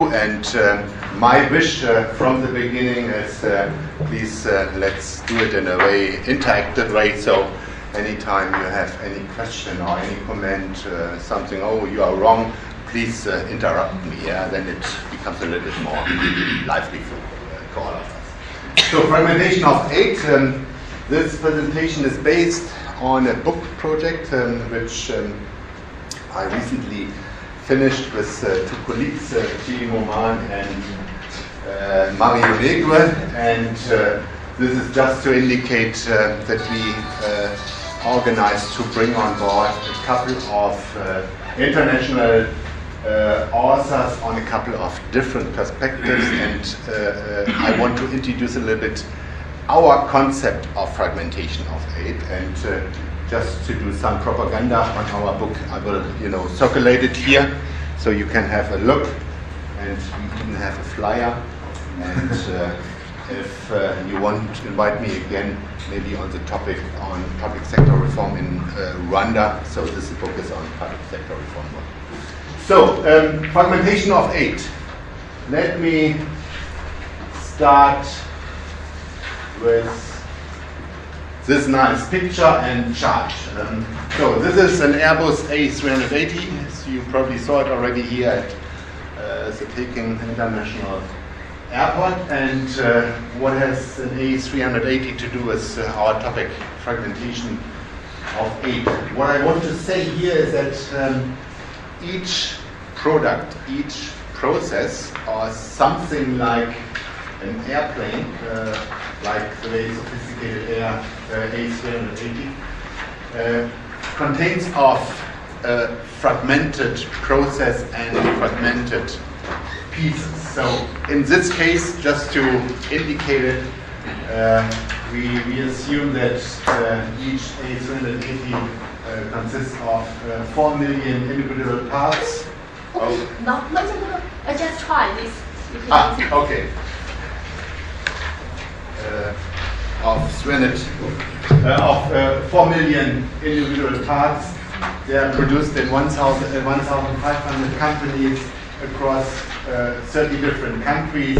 And my wish from the beginning is please let's do it in a way, interactive way, so anytime you have any question or any comment, something, oh, you are wrong, please interrupt me, yeah? Then it becomes a little bit more lively for all of us. So fragmentation of 8, this presentation is based on a book project which I recently finished with two colleagues, Thierry Moman and Mario Negre, and this is just to indicate that we organized to bring on board a couple of international authors on a couple of different perspectives, and I want to introduce a little bit our concept of fragmentation of 8, and just to do some propaganda on our book, I will, circulate it here, so you can have a look, and we even have a flyer. And if you want to invite me again, maybe on the topic on public sector reform in Rwanda. So this book is on public sector reform. So fragmentation of 8. Let me start with this nice picture and chart. So this is an Airbus A380. So you probably saw it already here at the Peking International Airport. And what has an A380 to do with our topic, fragmentation of 8? What I want to say here is that each product, each process, or something like an airplane, like the very sophisticated A380, contains of fragmented process and fragmented pieces. So in this case, just to indicate it, we assume that each A380 consists of 4 million individual parts. Okay, no, I just try this. Okay. Of 4 million individual parts. They are produced in 1,500 companies across 30 different countries.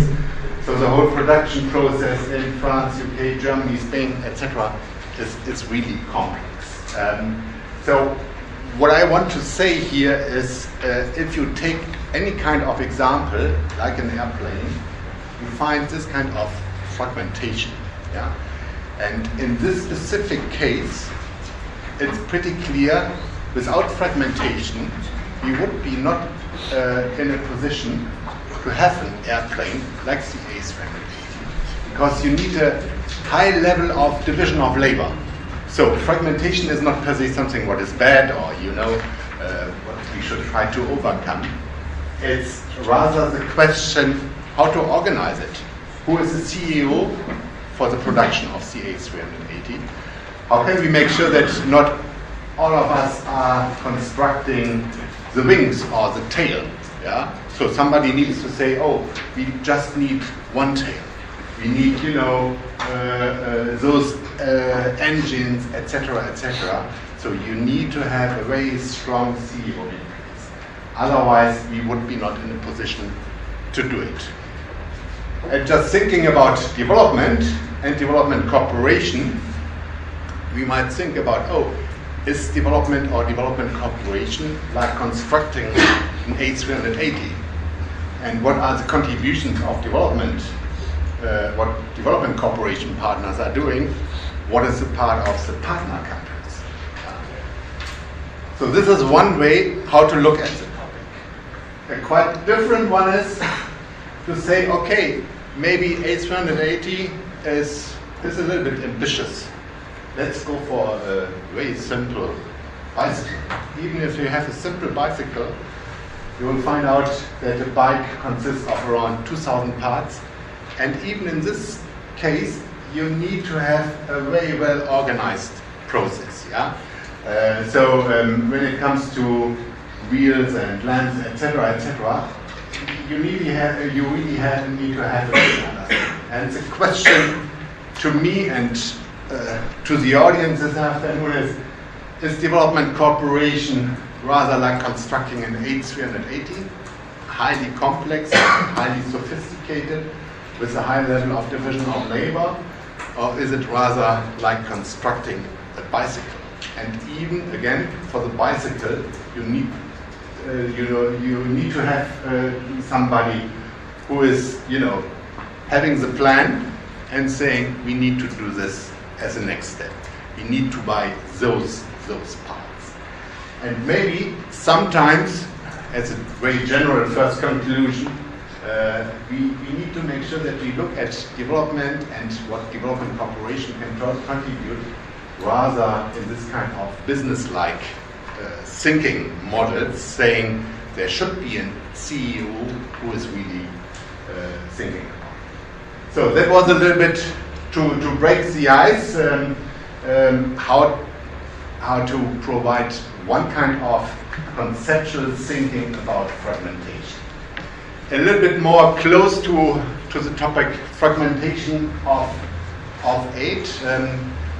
So the whole production process in France, UK, Germany, Spain, etc. is really complex. So what I want to say here is if you take any kind of example, like an airplane, you find this kind of fragmentation. Yeah? And in this specific case, it's pretty clear, without fragmentation, we would be not in a position to have an airplane like the A380, because you need a high level of division of labor. So fragmentation is not per se something what is bad or what we should try to overcome. It's rather the question how to organize it. Who is the CEO for the production of the A380? How can we make sure that not all of us are constructing the wings or the tail? Yeah. So somebody needs to say, oh, we just need one tail. We need, those engines, etc., etc. So you need to have a very strong CEO in place. Otherwise, we would be not in a position to do it. And just thinking about development and development cooperation, we might think about, is development or development cooperation like constructing an A380? And what are the contributions of development, what development cooperation partners are doing? What is the part of the partner countries? So this is one way how to look at the topic. A quite different one is to say, okay, maybe A380 is a little bit ambitious. Let's go for a very simple bicycle. Even if you have a simple bicycle, you will find out that a bike consists of around 2,000 parts. And even in this case, you need to have a very well organized process. Yeah? So when it comes to wheels and lamps, etc., you really need to have a good understanding. And the question to me and to the audience this afternoon is development cooperation rather like constructing an A380? highly complex, highly sophisticated, with a high level of division of labor, or is it rather like constructing a bicycle? And even again, for the bicycle, you need to have somebody who is, having the plan and saying we need to do this as a next step. We need to buy those parts. And maybe sometimes, as a very general first conclusion, we need to make sure that we look at development and what development cooperation can contribute, rather in this kind of business-like thinking models, saying there should be a CEO who is really thinking about it. So that was a little bit to break the ice, how to provide one kind of conceptual thinking about fragmentation. A little bit more close to the topic fragmentation of aid.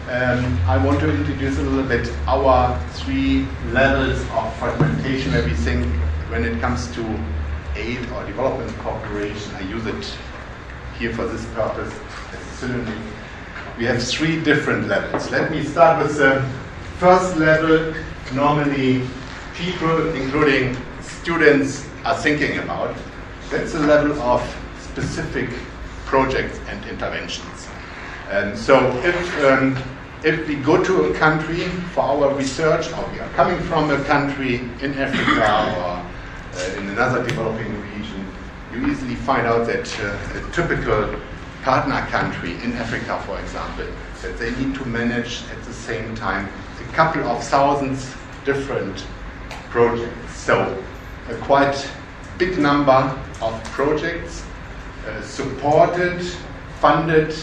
I want to introduce a little bit our 3 levels of fragmentation that we think when it comes to aid or development cooperation. I use it here for this purpose as a synonym. We have 3 different levels. Let me start with the first level. Normally people, including students, are thinking about. That's the level of specific projects and interventions. So if we go to a country for our research, or we are coming from a country in Africa or in another developing region, you easily find out that a typical partner country in Africa, for example, that they need to manage at the same time a couple of thousands different projects. So a quite big number of projects supported, funded,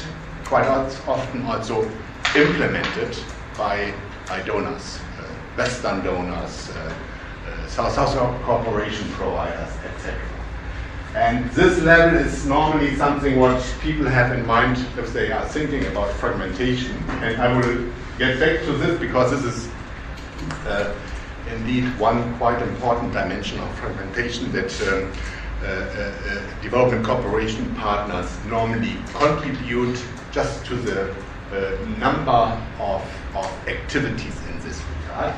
quite often also implemented by donors, Western donors, South cooperation providers, etc. And this level is normally something what people have in mind if they are thinking about fragmentation. And I will get back to this because this is indeed one quite important dimension of fragmentation that development cooperation partners normally contribute just to the number of activities in this regard.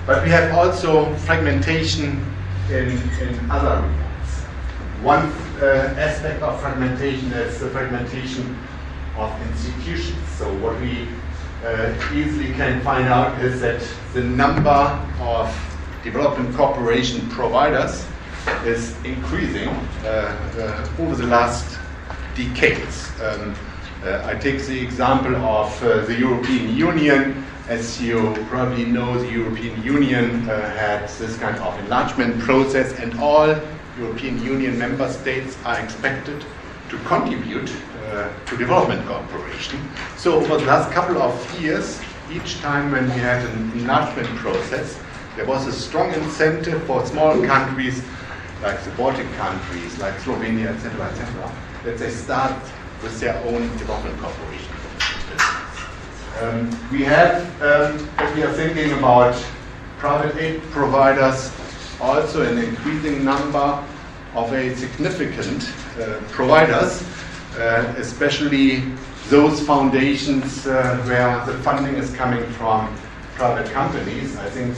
But we have also fragmentation in other regards. One aspect of fragmentation is the fragmentation of institutions. So what we easily can find out is that the number of development cooperation providers is increasing over the last decades. I take the example of the European Union. As you probably know, the European Union had this kind of enlargement process, and all European Union member states are expected to contribute to development cooperation. So over the last couple of years, each time when we had an enlargement process, there was a strong incentive for small countries like the Baltic countries, like Slovenia, etc., that they start with their own development cooperation. We are thinking about private aid providers, also an increasing number of a significant providers, especially those foundations where the funding is coming from private companies. I think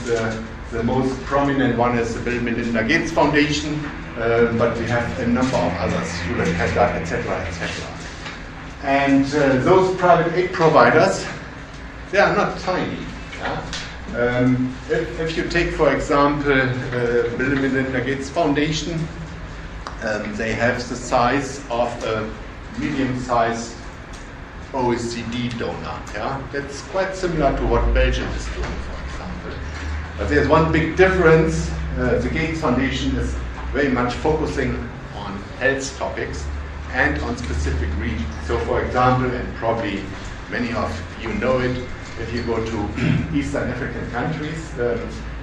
the most prominent one is the Bill and Melinda Gates Foundation, but we have a number of others, Hewlett Packard, etc., etc. And those private aid providers, they are not tiny. Yeah? If you take, for example, Bill and Melinda Gates Foundation, they have the size of a medium-sized OECD donor. Yeah? That's quite similar to what Belgium is doing, for example. But there's one big difference. The Gates Foundation is very much focusing on health topics and on specific regions. So, for example, and probably many of you know it, if you go to Eastern African countries,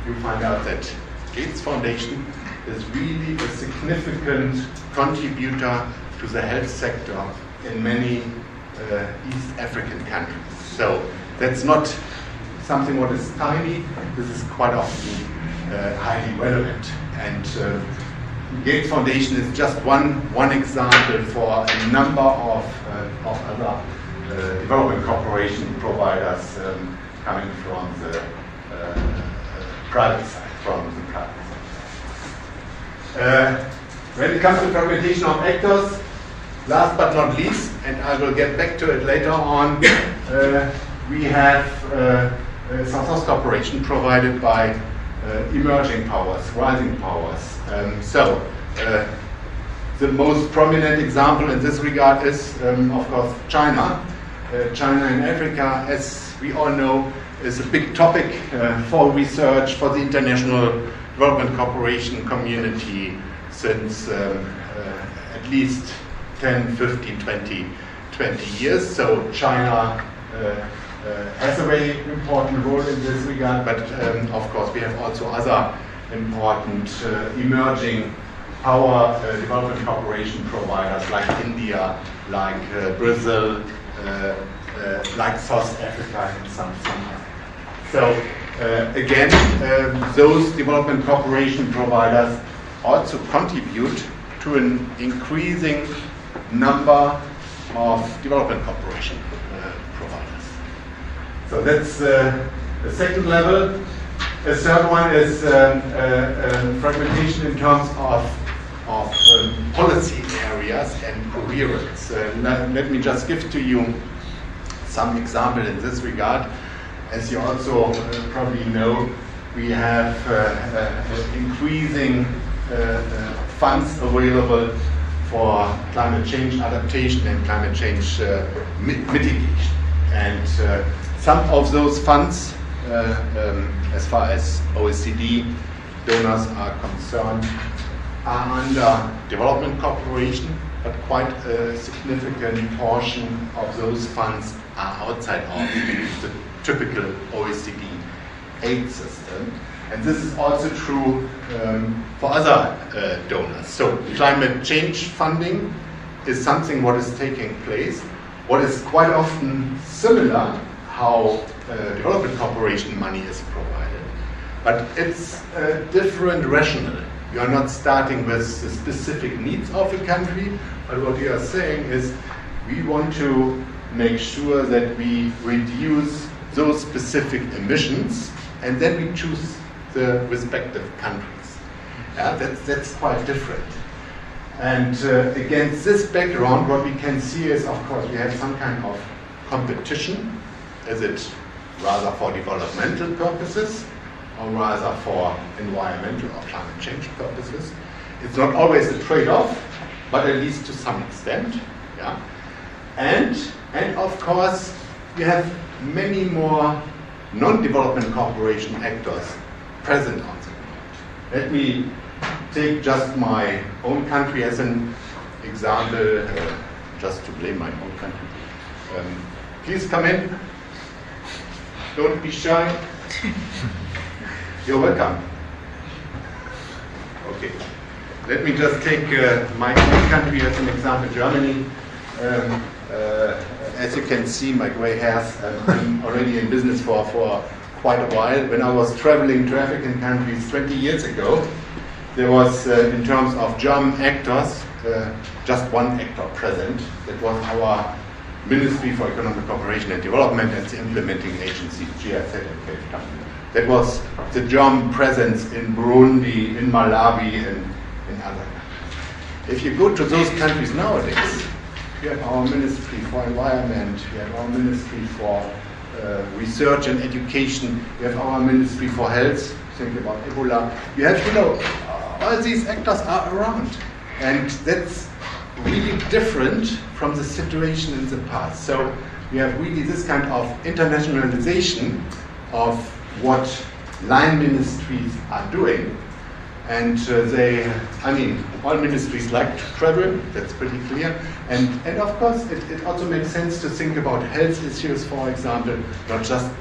you find out that Gates Foundation is really a significant contributor to the health sector in many East African countries. So that's not something what is tiny. This is quite often highly relevant. And Gates Foundation is just one example for a number of other development cooperation providers coming from the private side. When it comes to fragmentation of actors, last but not least, and I will get back to it later on, we have source cooperation provided by emerging powers, rising powers. The most prominent example in this regard is, of course, China. China and Africa, as we all know, is a big topic for research, for the international development cooperation community since at least 10, 15, 20 years. So China has a very important role in this regard, but of course we have also other important emerging power development cooperation providers like India, like Brazil, like South Africa and some others. So again, those development cooperation providers also contribute to an increasing number of development cooperation providers. So that's the second level. The third one is fragmentation in terms of policy areas and coherence. Let me just give to you some example in this regard. As you also probably know, we have increasing funds available for climate change adaptation and climate change mitigation. And some of those funds, as far as OECD donors are concerned, are under development cooperation, but quite a significant portion of those funds are outside of the typical OECD aid system. And this is also true for other donors. So climate change funding is something what is taking place, what is quite often similar how development cooperation money is provided. But it's a different rationale. You are not starting with the specific needs of a country, but what you are saying is we want to make sure that we reduce those specific emissions, and then we choose the respective countries. That's quite different. And against this background, what we can see is, of course, we have some kind of competition. Is it rather for developmental purposes, or rather for environmental or climate change purposes? It's not always a trade-off, but at least to some extent. Yeah. And of course, we have many more non-development cooperation actors present on the ground. Let me take just my own country as an example, just to blame my own country. Please come in. Don't be shy. You're welcome. Okay. Let me just take my own country as an example, Germany. As you can see, my gray hairs, I'm already in business for quite a while. When I was traveling to African countries 20 years ago, there was, in terms of German actors, just one actor present. That was our Ministry for Economic Cooperation and Development and the implementing agency, GIZ in Cape Town. That was the German presence in Burundi, in Malawi, and in other countries. If you go to those countries nowadays, we have our Ministry for Environment, we have our Ministry for Research and Education, we have our Ministry for Health, think about Ebola. You have, all these actors are around. And that's really different from the situation in the past. So we have really this kind of internationalization of what line ministries are doing. And all ministries like to travel, that's pretty clear. And of course, it also makes sense to think about health issues, for example, not just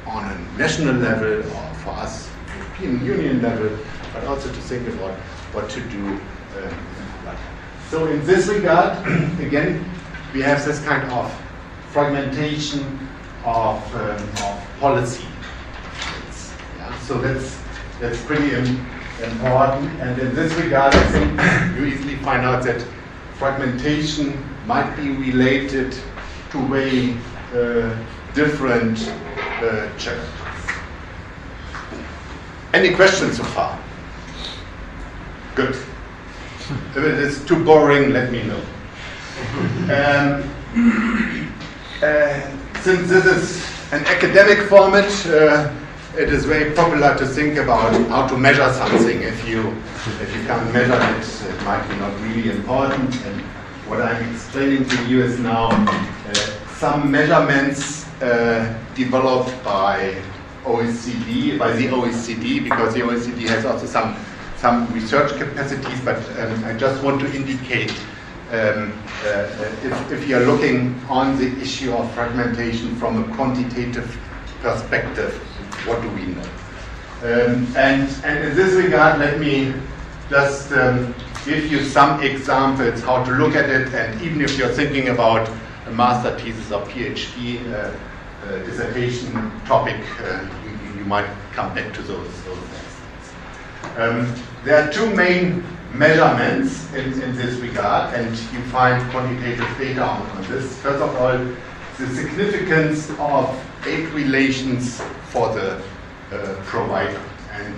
on a national level or for us, European Union level, but also to think about what to do. So in this regard, again, we have this kind of fragmentation of policy. Yeah? So that's pretty important. And in this regard, I think you easily find out that fragmentation might be related to very different challenges. Any questions so far? Good. If it is too boring, let me know. Since this is an academic format, it is very popular to think about how to measure something. If you can't measure it, it might be not really important. And what I'm explaining to you is now some measurements developed by the OECD, because the OECD has also some research capacities, but I just want to indicate if you're looking on the issue of fragmentation from a quantitative perspective, what do we know? And in this regard, let me just give you some examples how to look at it, and even if you're thinking about a master thesis or PhD dissertation topic, you might come back to those aspects. There are two main measurements in this regard, and you find quantitative data on this. First of all, the significance of aid relations for the provider. And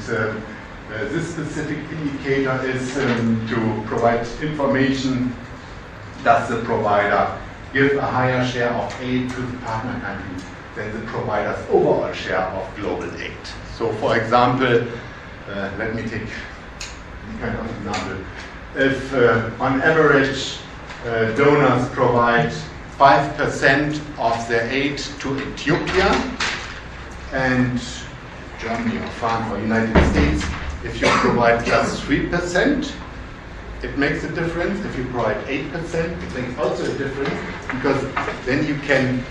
this specific indicator is to provide information: does the provider give a higher share of aid to the partner country than the provider's overall share of global aid? So, for example, let me take any kind of example. If on average donors provide 5% of their aid to Ethiopia, and Germany or France or United States, if you provide just 3%, it makes a difference. If you provide 8%, it makes also a difference, because then you can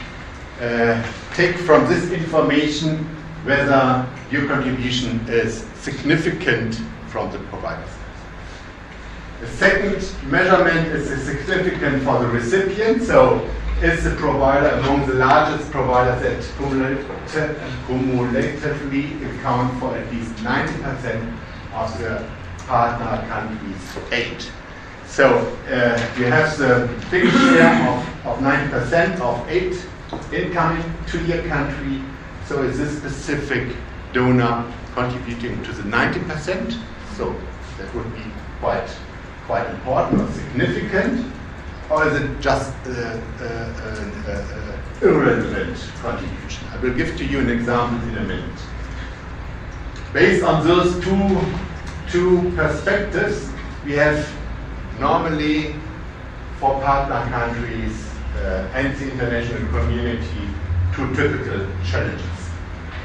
take from this information whether your contribution is significant from the provider side. The second measurement is the significance for the recipient. So, is the provider among the largest providers that cumulatively account for at least 90% of the partner country's aid? So you have the big share of 90% of aid incoming to your country. So is this specific donor contributing to the 90%? So that would be quite important or significant. Or is it just irrelevant contribution? I will give to you an example in a minute. Based on those two perspectives, we have normally for partner countries and the international community two typical challenges.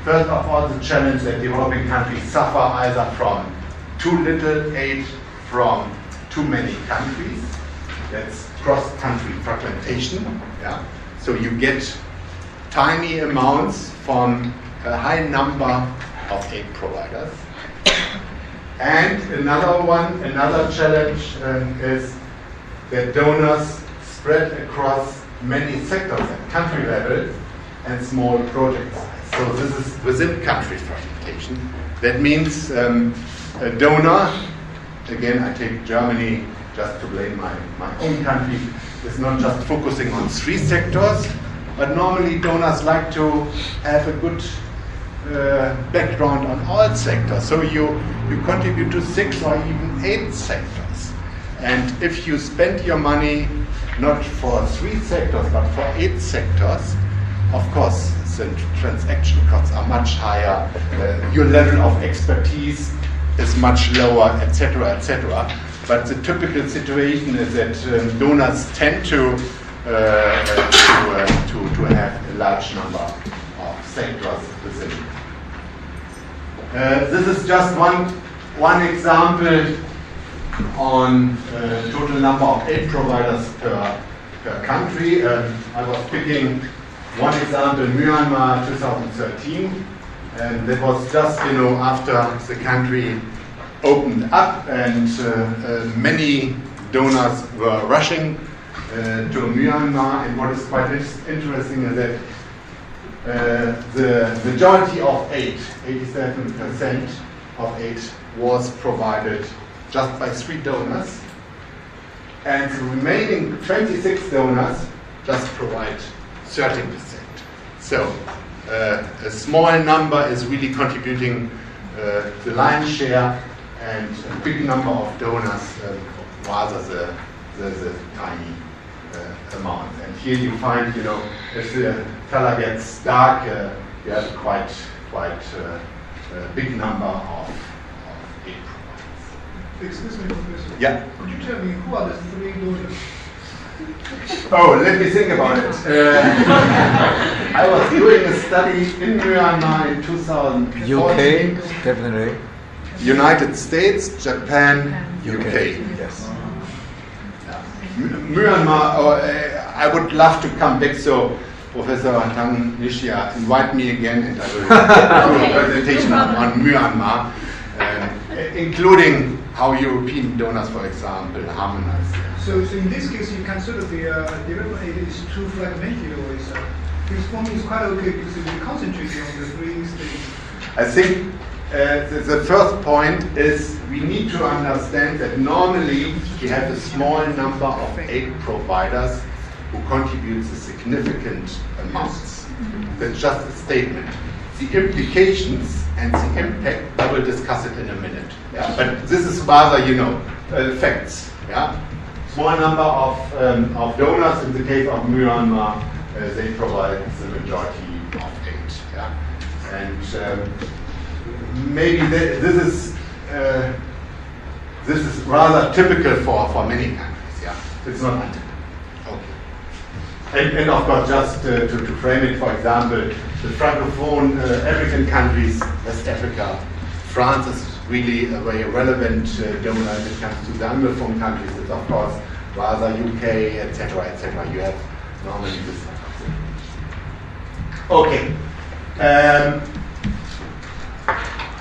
First of all, the challenge that developing countries suffer either from too little aid from too many countries. That's cross-country fragmentation. Yeah? So you get tiny amounts from a high number of aid providers. And another challenge is that donors spread across many sectors at country level and small project size. So this is within country fragmentation. That means a donor, again I take Germany just to blame my own country, is not just focusing on 3 sectors, but normally donors like to have a good background on all sectors. So you contribute to 6 or even 8 sectors. And if you spend your money not for 3 sectors, but for 8 sectors, of course, the transaction costs are much higher, your level of expertise is much lower, etc., etc. But the typical situation is that donors tend to have a large number of sectors within. This is just one example on total number of aid providers per country. I was picking one example, Myanmar 2013, and that was just after the country opened up, and many donors were rushing to Myanmar. And what is quite interesting is that the majority of aid, 87% of aid, was provided just by 3 donors, and the remaining 26 donors just provide 13%. So a small number is really contributing the lion's share, and a big number of donors rather the tiny amount. And here you find, if the color gets dark, you have quite big number of aid providers. Excuse me, Professor. Yeah. Could you tell me who are the 3 donors? Oh, let me think about it. I was doing a study in Myanmar in 2014. UK, definitely. United States, Japan, UK. Yes. Myanmar, I would love to come back, so Professor Tang Nishia, invite me again and I will do a presentation on Myanmar, including how European donors, for example, harmonize. So in this case, you consider the development aid is too fragmented, or is because for me it's quite okay because we concentrate on the 3 states. I think the first point is we need to understand that normally we have a small number of aid providers who contributes a significant amounts. That's just a statement. The implications and the impact, I will discuss it in a minute. Yeah? But this is rather, facts. Yeah? Small number of donors, in the case of Myanmar, they provide the majority of aid. Yeah? And maybe this is rather typical for many countries. Yeah? It's not untypical. Okay. And of course, just to frame it, for example, the Francophone African countries, West Africa, France is really a very relevant donor when it comes to the Anglophone countries. It's of course rather UK, etc., etc. You have normally this. Okay.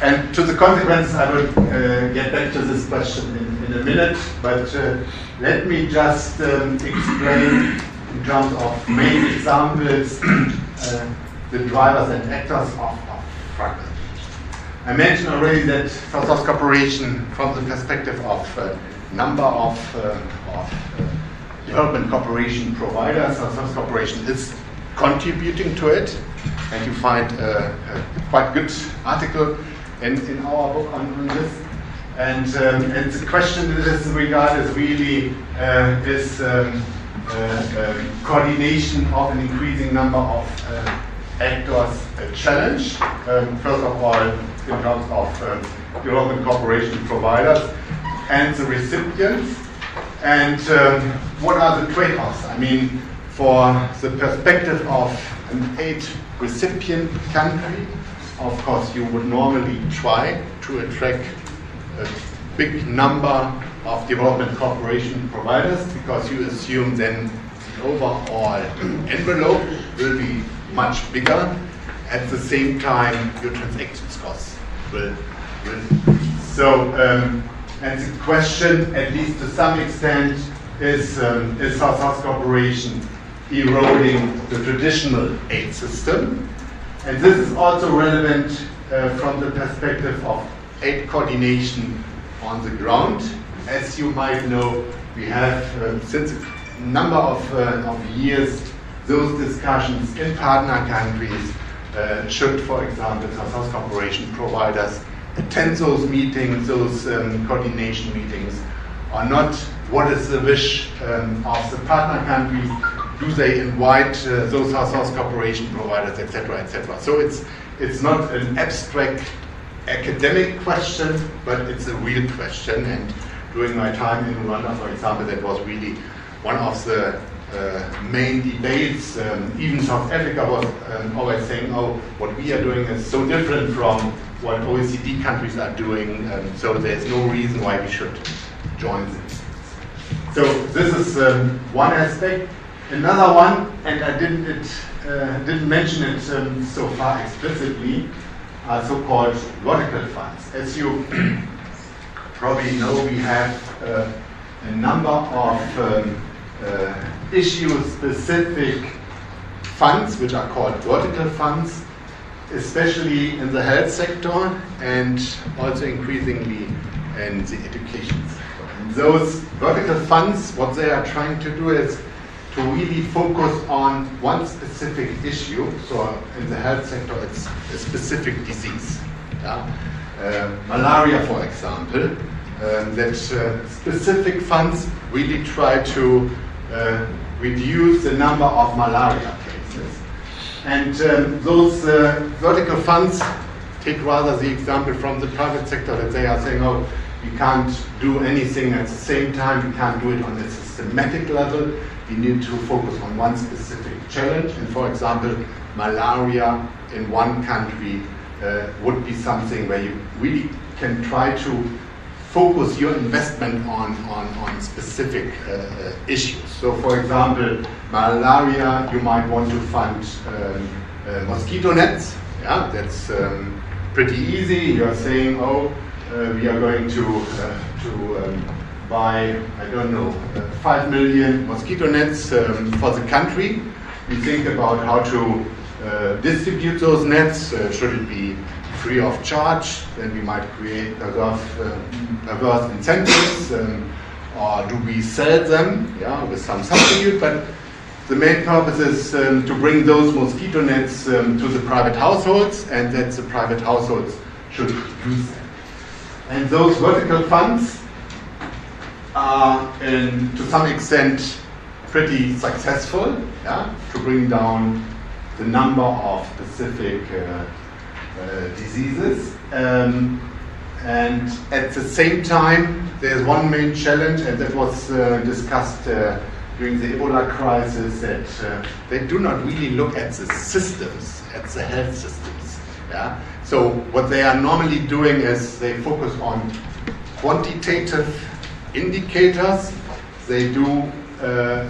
And to the consequences, I will get back to this question in a minute, but let me just explain in terms of main examples the drivers and actors of fragmentation. I mentioned already that South-South cooperation, from the perspective of number of development cooperation providers, South-South cooperation is contributing to it, and you find a quite good article in our book on this. And the question in this regard is really this coordination of an increasing number of actors a challenge. First of all, in terms of development cooperation providers and the recipients. And what are the trade-offs? I mean, for the perspective of an aid recipient country, of course, you would normally try to attract a big number of development cooperation providers because you assume then the overall envelope will be much bigger. At the same time, your transactions costs will increase. So, and the question, at least to some extent, is South-South cooperation eroding the traditional aid system? And this is also relevant from the perspective of aid coordination on the ground. As you might know, we have since a number of years those discussions in partner countries. Should, for example, South-South cooperation providers attend those meetings, those coordination meetings, or not? What is the wish of the partner countries? Do they invite those South-South cooperation providers, etc., etc.? So it's not an abstract academic question, but it's a real question. And during my time in Rwanda, for example, that was really one of the main debates. Even South Africa was always saying, "Oh, what we are doing is so different from what OECD countries are doing, so there's no reason why we should join this." So this is one aspect. Another one, and I didn't mention it so far explicitly, are so-called vertical funds. As you probably know, we have a number of issue-specific funds, which are called vertical funds. especially in the health sector and also increasingly in the education sector. And those vertical funds, what they are trying to do is to really focus on one specific issue. So in the health sector, it's a specific disease. Yeah? Malaria, for example, that specific funds really try to reduce the number of malaria cases. And those vertical funds take rather the example from the private sector that they are saying, oh, we can't do anything at the same time, we can't do it on a systematic level, we need to focus on one specific challenge. And for example, malaria in one country would be something where you really can try to focus your investment on specific issues. So for example, malaria, you might want to fund mosquito nets. Yeah, that's pretty easy. You're saying, oh, we are going to buy, I don't know, 5 million mosquito nets for the country. We think about how to distribute those nets. Should it be free of charge? Then we might create perverse incentives, or do we sell them, yeah, with some substitute? But the main purpose is to bring those mosquito nets to the private households, and that the private households should use them. And those vertical funds are, to some extent, pretty successful, yeah, to bring down the number of specific diseases. And at the same time, there's one main challenge, and that was discussed during the Ebola crisis, that they do not really look at the systems, at the health systems. Yeah? So what they are normally doing is they focus on quantitative indicators. They do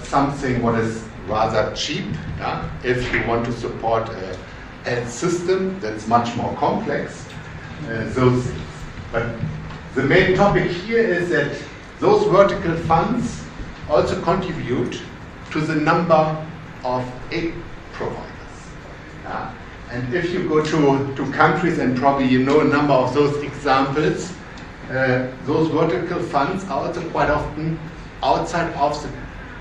something what is rather cheap. Yeah? If you want to support a health system that's much more complex, those things. But the main topic here is that those vertical funds also contribute to the number of aid providers. Yeah? And if you go to countries, and probably you know a number of those examples, those vertical funds are also quite often outside of the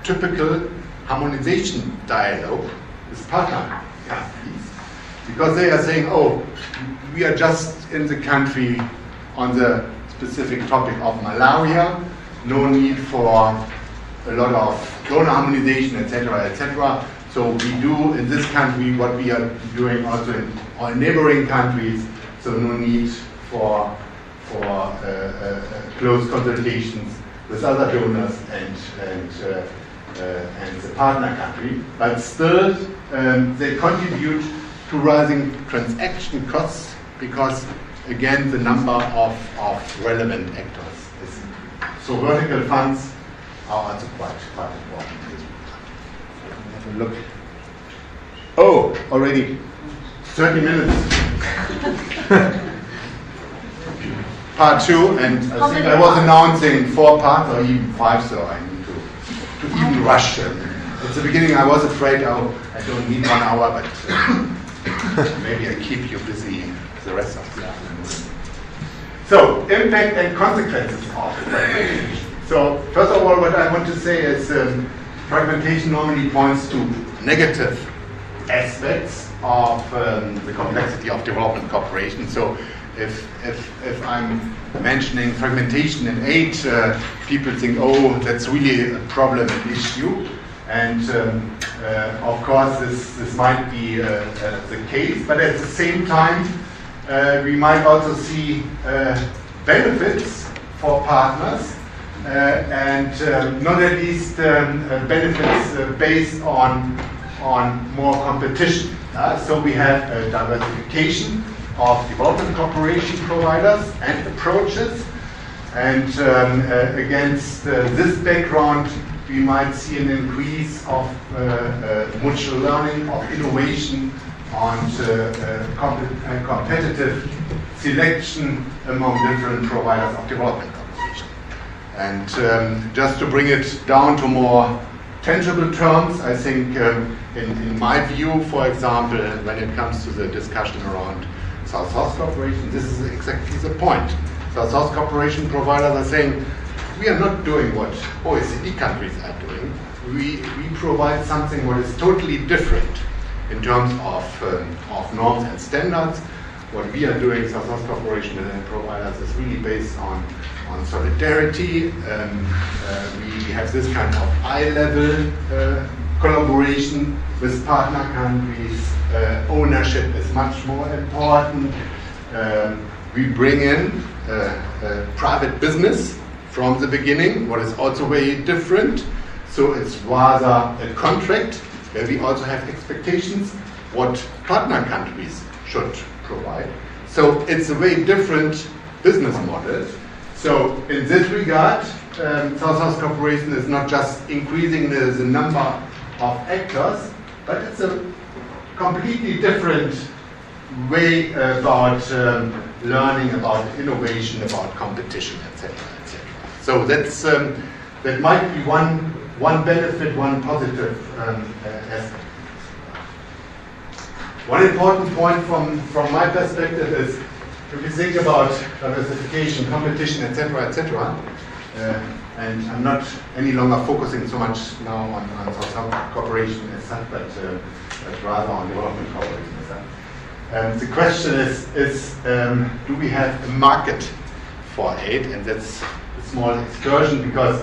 typical harmonization dialogue with partner countries, because they are saying, oh, we are just in the country on the specific topic of malaria, no need for a lot of donor harmonization, etc., etc. So we do in this country what we are doing also in our neighboring countries, so no need for close consultations with other donors and the partner country. But still, they contribute to rising transaction costs, because again the number of relevant actors is increasing. So vertical funds are also quite important. Have a look. Oh, already 30 minutes. Part 2, and I think I was announcing 4 parts or even 5, so I need to even rush. At the beginning I was afraid, oh, I don't need 1 hour, but maybe I keep you busy the rest of the afternoon. So, impact and consequences of fragmentation. So, first of all, what I want to say is fragmentation normally points to negative aspects of the complexity of development cooperation. So, if I'm mentioning fragmentation in aid, people think, oh, that's really a problem, an issue. And of course, this might be the case, but at the same time, we might also see benefits for partners, and not at least benefits based on more competition. So we have a diversification of development cooperation providers and approaches, and against this background, we might see an increase of mutual learning, of innovation, and competitive selection among different providers of development cooperation. And just to bring it down to more tangible terms, I think in my view, for example, when it comes to the discussion around South-South cooperation, this is exactly the point. South-South cooperation providers are saying, we are not doing what OECD countries are doing. We provide something what is totally different in terms of norms and standards. What we are doing, South-South cooperation providers, is really based on solidarity. We have this kind of eye-level collaboration with partner countries. Ownership is much more important. We bring in private business from the beginning, what is also very different. So it's rather a contract where we also have expectations what partner countries should provide. So it's a very different business model. So in this regard, South-South cooperation is not just increasing the number of actors, but it's a completely different way about learning, about innovation, about competition, etc., etc. So that's that might be one benefit, one positive aspect. One important point from my perspective is, if you think about diversification, competition, etc., etc., and I'm not any longer focusing so much now on South-South cooperation as such, but rather on development cooperation as such. The question is do we have a market for aid? And that's a small excursion, because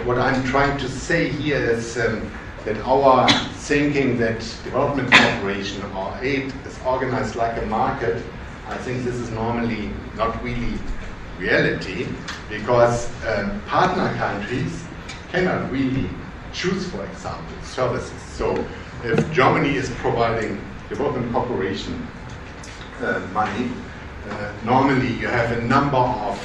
what I'm trying to say here is that our thinking that development cooperation or aid is organized like a market, I think this is normally not really reality, because partner countries cannot really choose, for example, services. So if Germany is providing development cooperation money, normally you have a number of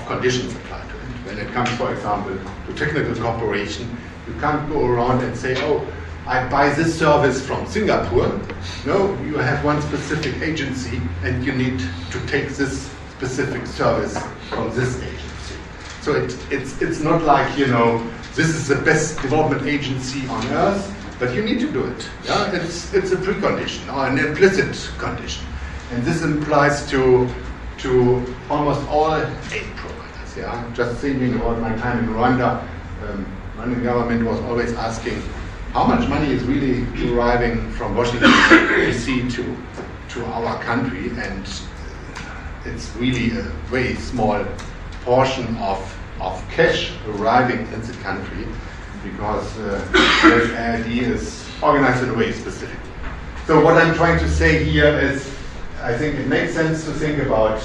conditions applied to it. When it comes, for example, to technical cooperation, you can't go around and say, oh, I buy this service from Singapore. No, you have one specific agency and you need to take this specific service from this agency. So it's not like, you know, this is the best development agency on earth, but you need to do it. Yeah? It's a precondition or an implicit condition. And this applies to almost all aid providers. Yeah? Just thinking about my time in Rwanda, Rwandan government was always asking how much money is really arriving from Washington DC to our country, and it's really a very small portion of cash arriving in the country, because the idea is organized in a way specifically. So what I'm trying to say here is, I think it makes sense to think about,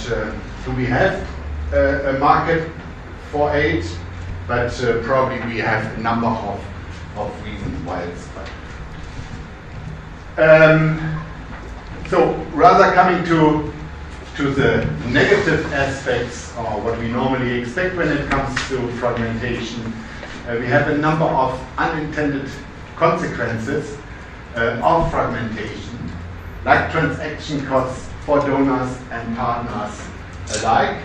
do we have a market for aid, but probably we have a number of reasons why it's quite. So rather coming to the negative aspects, or what we normally expect when it comes to fragmentation, we have a number of unintended consequences of fragmentation, like transaction costs for donors and partners alike,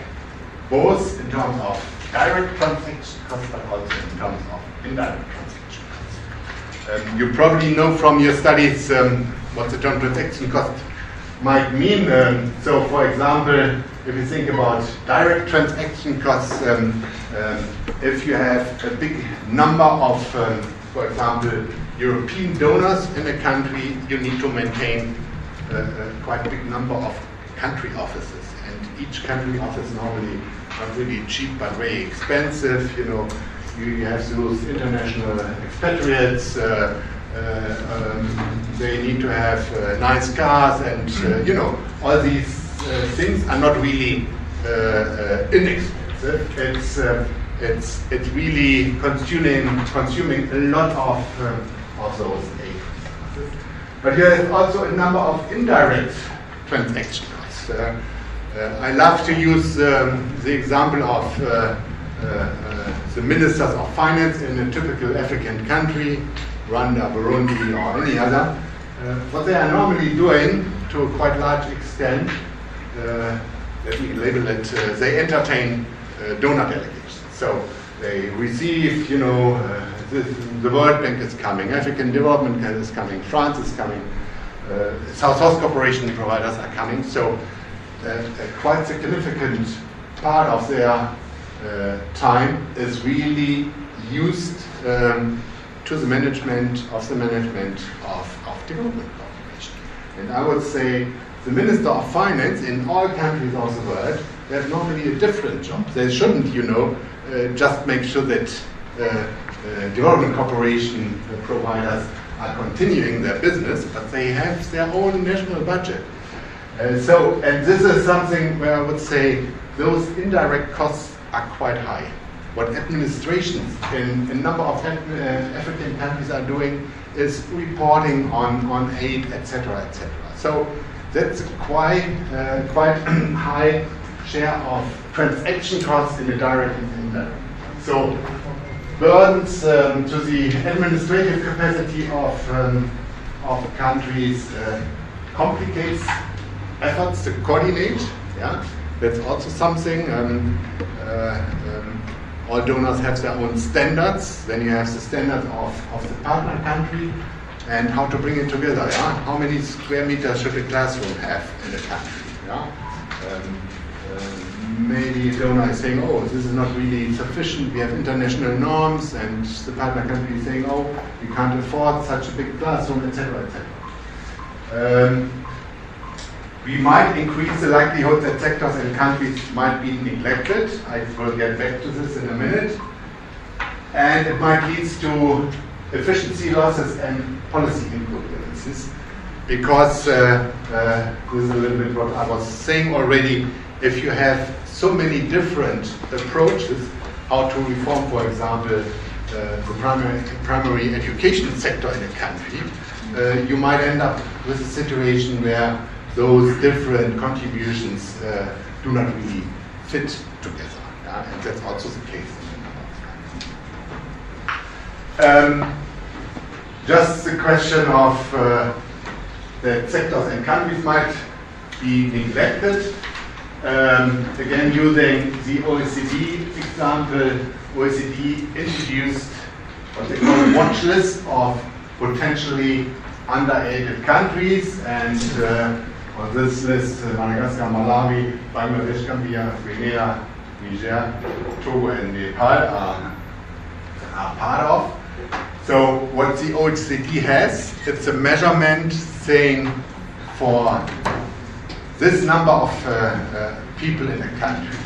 both in terms of direct transaction costs, but also in terms of indirect transaction costs. You probably know from your studies what the term transaction cost might mean. So, for example, if you think about direct transaction costs, if you have a big number of, for example, European donors in a country, you need to maintain a quite big number of country offices, and each country office normally not really cheap but very expensive. You know, you have those international expatriates. They need to have nice cars, and you know, all these things are not really inexpensive. It's really consuming a lot of those aid resources. But here is also a number of indirect transaction costs. I love to use the example of the ministers of finance in a typical African country, Rwanda, Burundi, or any other. What they are normally doing, to a quite large extent, let me label it, they entertain donor delegations. So they receive, you know, the World Bank is coming, African Development Bank is coming, France is coming, South cooperation providers are coming. So a quite significant part of their time is really used to the management of development cooperation. And I would say the Minister of Finance in all countries of the world, they have normally a different job. They shouldn't, just make sure that development cooperation providers are continuing their business, but they have their own national budget. And this is something where I would say those indirect costs are quite high. What administrations in a number of African countries are doing is reporting on aid, etc., etc. So that's quite high share of transaction costs in the direct and indirect. So burdens to the administrative capacity of countries complicates efforts to coordinate. Yeah, that's also something. All donors have their own standards. Then you have the standards of the partner country and how to bring it together. Yeah? How many square meters should a classroom have in a country? Yeah? Maybe a donor is saying, oh, this is not really sufficient. We have international norms, and the partner country is saying, oh, we can't afford such a big classroom, etc., etc. We might increase the likelihood that sectors and countries might be neglected. I will get back to this in a minute. And it might lead to efficiency losses and policy incoherences, because this is a little bit what I was saying already. If you have so many different approaches how to reform, for example, the primary education sector in a country, you might end up with a situation where those different contributions do not really fit together. Yeah? And that's also the case in a number of countries. Just the question of that sectors and countries might be neglected. Again, using the OECD example, OECD introduced what they call a watch list of potentially under-aided countries, and on this list, Madagascar, Malawi, Bangladesh, Gambia, Guinea, Niger, Togo, and Nepal are part of. So what the OECD has, it's a measurement saying for this number of people in a country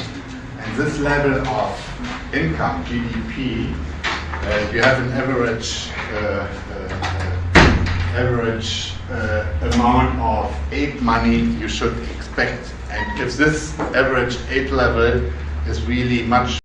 and this level of income, GDP, you have an average amount of aid money you should expect. And if this average aid level is really much